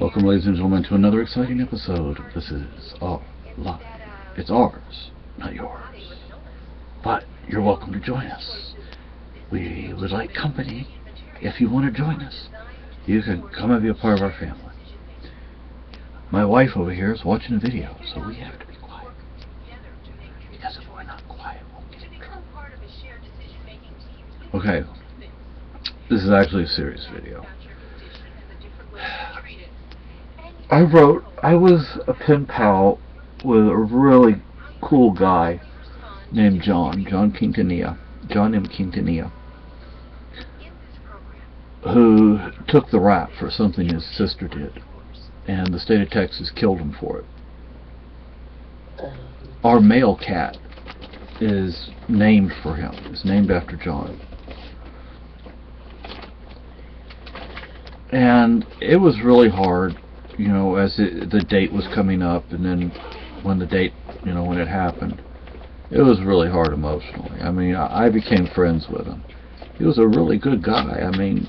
Welcome, ladies and gentlemen, to another exciting episode. This is our life. It's ours, not yours. But you're welcome to join us. We would like company. If you want to join us, you can come and be a part of our family. My wife over here is watching a video, so we have to be quiet. Because if we're not quiet, we'll get in trouble. Okay, this is actually a serious video. I was a pen pal with a really cool guy named John M. Quintanilla, who took the rap for something his sister did, and the state of Texas killed him for it. Our male cat is named for him. It's named after John. And it was really hard, you know, as the date was coming up, and then when the date, you know, when it happened, it was really hard emotionally. I mean, I became friends with him. He was a really good guy. I mean,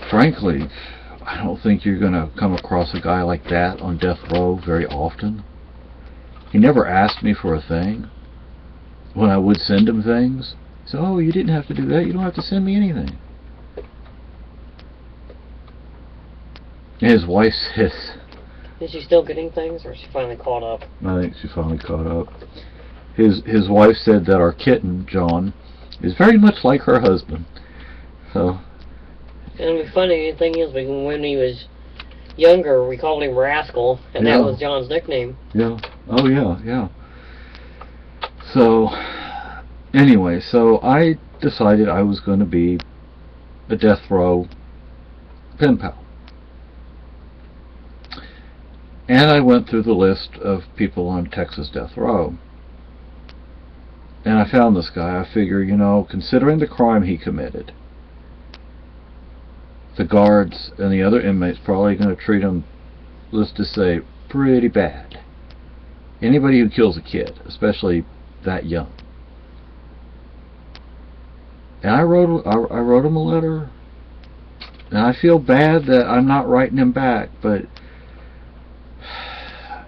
frankly, I don't think you're going to come across a guy like that on death row very often. He never asked me for a thing. When I would send him things, he said, "Oh, you didn't have to do that. You don't have to send me anything." His wife says... Is she still getting things, or is she finally caught up? I think she finally caught up. His wife said that our kitten, John, is very much like her husband. So... And the funny thing is, when he was younger, we called him Rascal, and that was John's nickname. Yeah. Oh, yeah. So, anyway, so I decided I was going to be a death row pen pal. And I went through the list of people on Texas death row. And I found this guy. I figure, you know, considering the crime he committed, the guards and the other inmates probably going to treat him, let's just say, pretty bad. Anybody who kills a kid, especially that young. And I wrote him a letter, and I feel bad that I'm not writing him back, but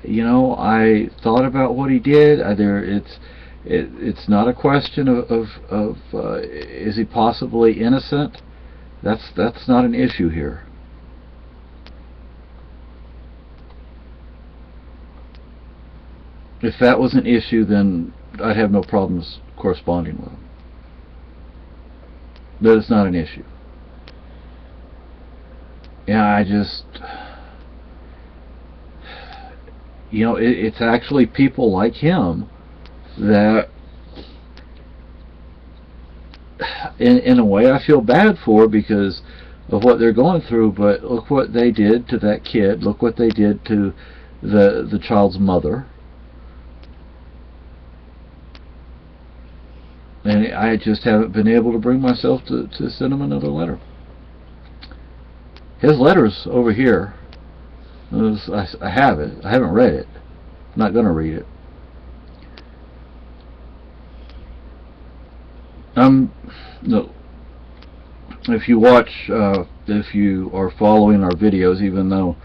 you know, I thought about what he did. It's not a question of is he possibly innocent? That's not an issue here. If that was an issue, then I'd have no problems corresponding with him. But it's not an issue. Yeah, I just... You know, it's actually people like him that, in a way, I feel bad for because of what they're going through. But look what they did to that kid. Look what they did to the child's mother. And I just haven't been able to bring myself to send him another letter. His letter's over here. I have it. I haven't read it. I'm not going to read it. No. If you watch, if you are following our videos, even though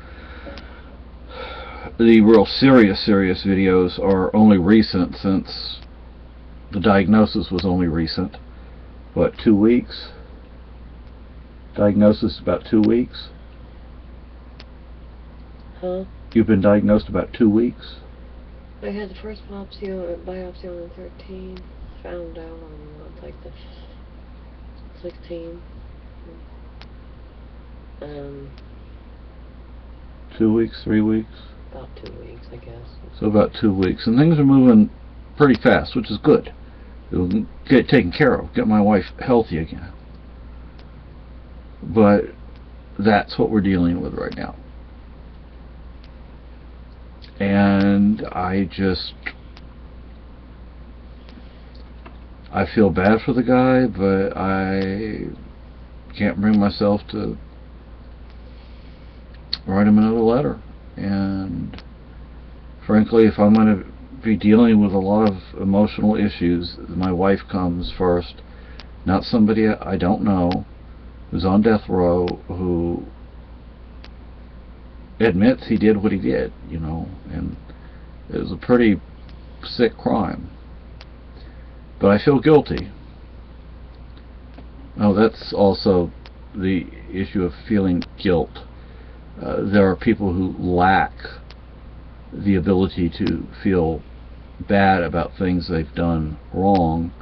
the real serious videos are only recent, since the diagnosis was only recent. What, 2 weeks? Diagnosis about 2 weeks? Huh? You've been diagnosed about 2 weeks? I had the first biopsy on the 13th. Found out on like the 16th. 2 weeks, 3 weeks? About 2 weeks, I guess. So about 2 weeks, and things are moving pretty fast, which is good. It'll get taken care of. Get my wife healthy again. But that's what we're dealing with right now. And I feel bad for the guy, but I can't bring myself to write him another letter. And frankly, if I'm going to be dealing with a lot of emotional issues, my wife comes first. Not somebody I don't know, who's on death row, who admits he did what he did, you know, and it was a pretty sick crime. But I feel guilty. Oh, that's also the issue of feeling guilt. There are people who lack the ability to feel bad about things they've done wrong,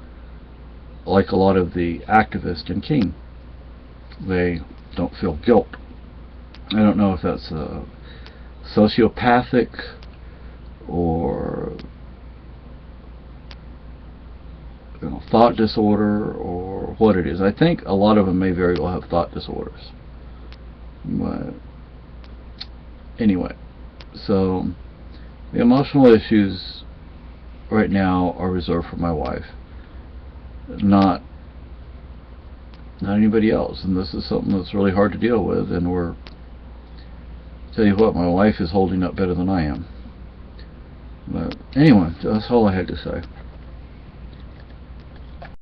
like a lot of the activists in King. They don't feel guilt. I don't know if that's sociopathic or thought disorder or what it is. I think a lot of them may very well have thought disorders. But anyway, so the emotional issues right now are reserved for my wife, not anybody else. And this is something that's really hard to deal with, and tell you what, my wife is holding up better than I am. But anyway, that's all I had to say.